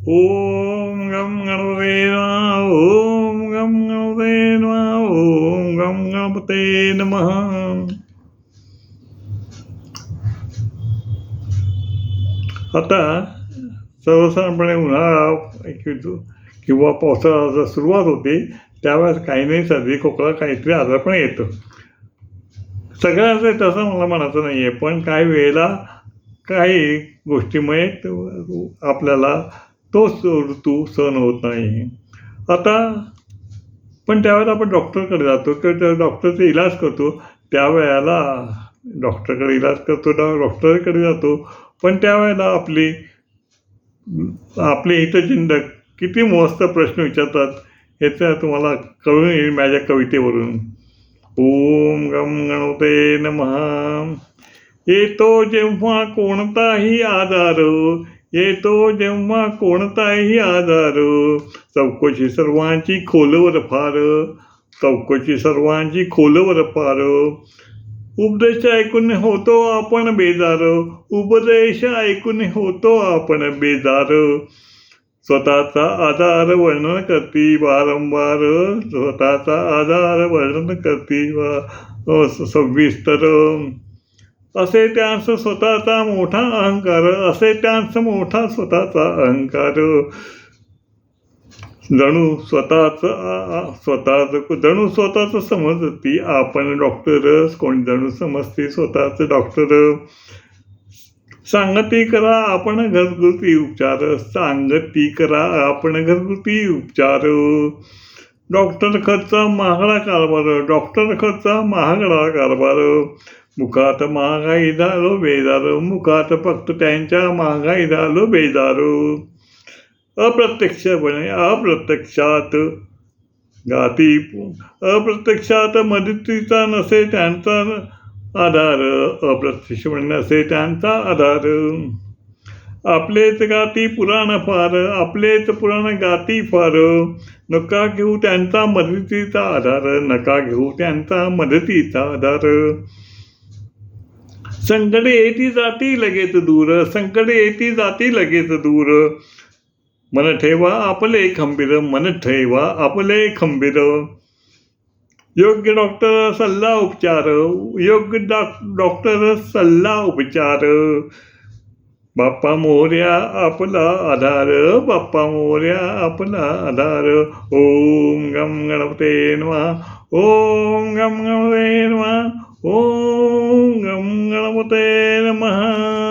ओम गम गणपते नमः. ओम गम गणपते नमः. ओम गम गणपते नमः. आता सर्वसाधारणपणे उन्हाळा किंवा पावसाळा सुरुवात होते त्यावेळेस काही नाही सर्दी खोकला काहीतरी आजारपण येतं. सगळ्यांचं तसं मला म्हणायचं नाही आहे, पण काही वेळेला काही गोष्टीमुळे आपल्याला तोच ऋतू सहन होत नाही. आता पण त्यावेळेला आपण डॉक्टरकडे जातो तर डॉक्टरचा इलाज करतो. त्यावेळेला डॉक्टरकडे इलाज करतो, डॉक्टरकडे जातो, पण त्यावेळेला आपले हितचिंतक किती मस्त प्रश्न विचारतात याचं तुम्हाला कळून येईल माझ्या कवितेवरून. ओम गम गणपते नमः. येतो जेव्हा कोणताही आजार, येतो जेव्हा कोणताही आजार, चौकशी सर्वांची खोलवर फार, चौकशी सर्वांची खोलवर फार. उपदेश ऐकून होतो आपण बेजार, उपदेश ऐकून होतो आपण बेजार. स्वतःचा आजार वर्णन करती वारंवार, स्वतःचा आजार वर्णन करती सविस्तर. असे त्यांस स्वतःचा मोठा अहंकार, असे त्यांस मोठा स्वतःचा अहंकार. जणू स्वतःच समजती आपण डॉक्टर, कोण जणू समजते स्वतःच डॉक्टर. सांगती करा आपण घरगुती उपचार, सांगती करा आपण घरगुती उपचार. डॉक्टर खर्च महागडा कारभार, डॉक्टर खर्च महागडा कारभार. मुखात महागाई झालो बेजार, मुखात फक्त त्यांच्या महागाई झालो बेजार. अप्रत्यक्षपणे अप्रत्यक्षात गाती, अप्रत्यक्षात मदतीचा नसे त्यांचा आधार, अप्रत्यक्षपणे नसे त्यांचा आधार. आपलेच गाती पुराण फार, आपलेच पुराण गाती फार. नका घेऊ त्यांचा मदतीचा आधार, नका घेऊ त्यांचा मदतीचा आधार. संकटे येती जाती लगेच दूर, संकटे येती जाती लगेच दूर. मन ठेवा आपले खंबीर, मन ठेवा आपले खंबीर. योग्य डॉक्टर सल्ला उपचार, योग्य डॉक्टर सल्ला उपचार. बाप्पा मोरया आपला आधार, बाप्पा मोरया आपला आधार. ओम गम गणपते नमः. ओम गम गणपते नमः. ओम गम गणपते नमः.